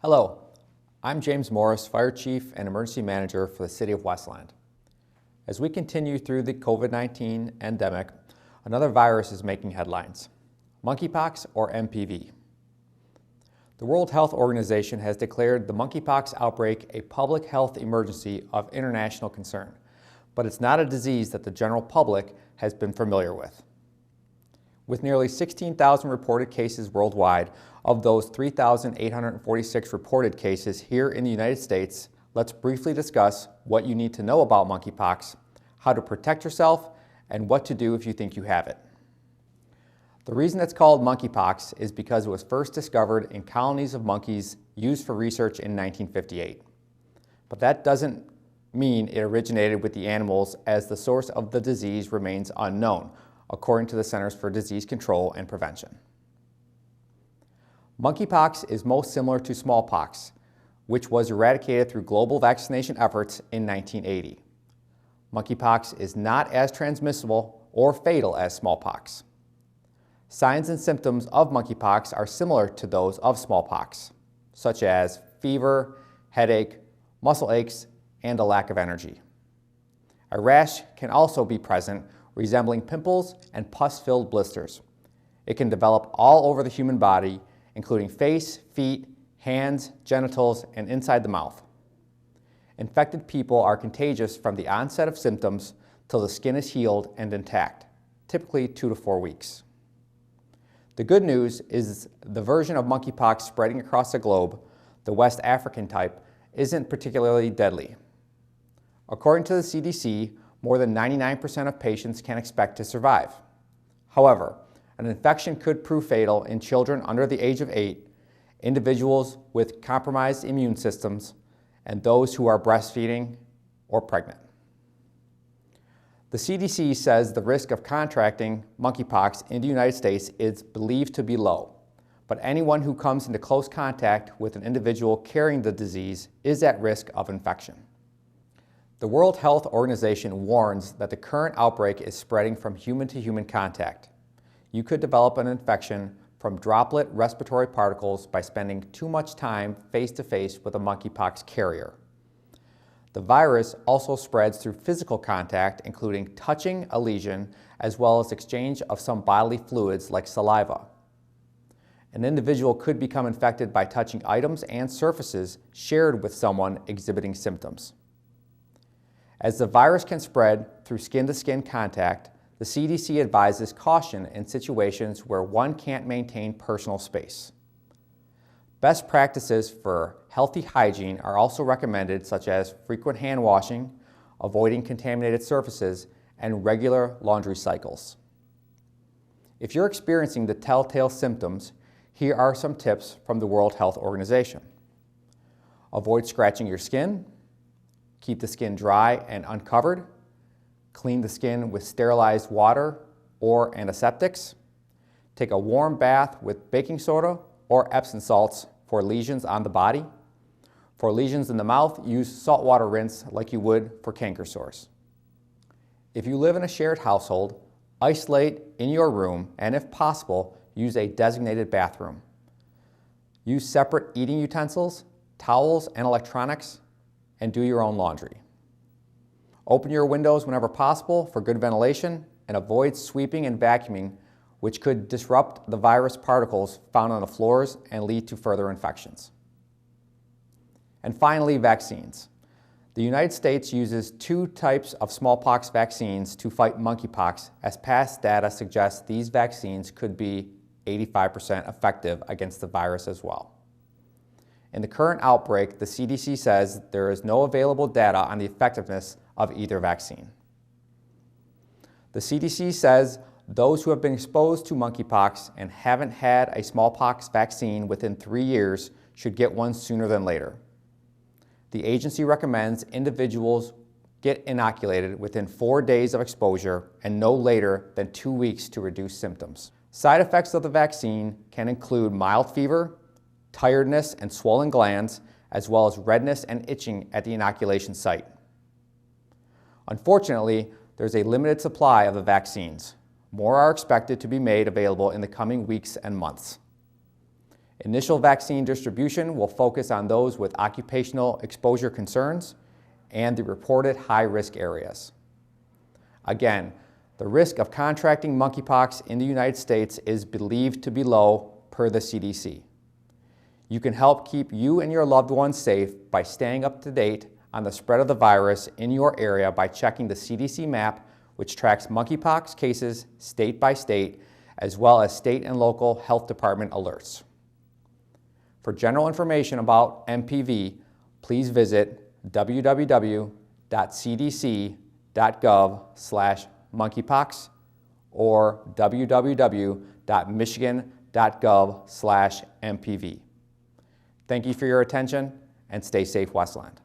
Hello, I'm James Morris, Fire Chief and Emergency Manager for the City of Westland. As we continue through the COVID-19 endemic, another virus is making headlines, monkeypox or MPV. The World Health Organization has declared the monkeypox outbreak a public health emergency of international concern, but it's not a disease that the general public has been familiar with. With nearly 16,000 reported cases worldwide, of those 3,846 reported cases here in the United States, let's briefly discuss what you need to know about monkeypox, how to protect yourself, and what to do if you think you have it. The reason it's called monkeypox is because it was first discovered in colonies of monkeys used for research in 1958. But that doesn't mean it originated with the animals, as the source of the disease remains unknown, according to the Centers for Disease Control and Prevention. Monkeypox is most similar to smallpox, which was eradicated through global vaccination efforts in 1980. Monkeypox is not as transmissible or fatal as smallpox. Signs and symptoms of monkeypox are similar to those of smallpox, such as fever, headache, muscle aches, and a lack of energy. A rash can also be present, resembling pimples and pus-filled blisters. It can develop all over the human body, including face, feet, hands, genitals, and inside the mouth. Infected people are contagious from the onset of symptoms till the skin is healed and intact, typically 2 to 4 weeks. The good news is the version of monkeypox spreading across the globe, the West African type, isn't particularly deadly. According to the CDC, more than 99% of patients can expect to survive. However, an infection could prove fatal in children under the age of 8, individuals with compromised immune systems, and those who are breastfeeding or pregnant. The CDC says the risk of contracting monkeypox in the United States is believed to be low, but anyone who comes into close contact with an individual carrying the disease is at risk of infection. The World Health Organization warns that the current outbreak is spreading from human-to-human contact. You could develop an infection from droplet respiratory particles by spending too much time face-to-face with a monkeypox carrier. The virus also spreads through physical contact, including touching a lesion, as well as exchange of some bodily fluids like saliva. An individual could become infected by touching items and surfaces shared with someone exhibiting symptoms. As the virus can spread through skin-to-skin contact, the CDC advises caution in situations where one can't maintain personal space. Best practices for healthy hygiene are also recommended, such as frequent hand washing, avoiding contaminated surfaces, and regular laundry cycles. If you're experiencing the telltale symptoms, here are some tips from the World Health Organization. Avoid scratching your skin. Keep the skin dry and uncovered. Clean the skin with sterilized water or antiseptics. Take a warm bath with baking soda or Epsom salts for lesions on the body. For lesions in the mouth, use saltwater rinse like you would for canker sores. If you live in a shared household, isolate in your room and, if possible, use a designated bathroom. Use separate eating utensils, towels, and electronics, and do your own laundry. Open your windows whenever possible for good ventilation, and avoid sweeping and vacuuming, which could disrupt the virus particles found on the floors and lead to further infections. And finally, vaccines. The United States uses 2 types of smallpox vaccines to fight monkeypox, as past data suggests these vaccines could be 85% effective against the virus as well. In the current outbreak, the CDC says there is no available data on the effectiveness of either vaccine. The CDC says those who have been exposed to monkeypox and haven't had a smallpox vaccine within 3 years should get one sooner than later. The agency recommends individuals get inoculated within 4 days of exposure and no later than 2 weeks to reduce symptoms. Side effects of the vaccine can include mild fever, tiredness and swollen glands, as well as redness and itching at the inoculation site. Unfortunately, there's a limited supply of the vaccines. More are expected to be made available in the coming weeks and months. Initial vaccine distribution will focus on those with occupational exposure concerns and the reported high-risk areas. Again, the risk of contracting monkeypox in the United States is believed to be low per the CDC. You can help keep you and your loved ones safe by staying up to date on the spread of the virus in your area by checking the CDC map, which tracks monkeypox cases state by state, as well as state and local health department alerts. For general information about MPV, please visit www.cdc.gov/monkeypox or www.michigan.gov/MPV. Thank you for your attention, and stay safe, Westland.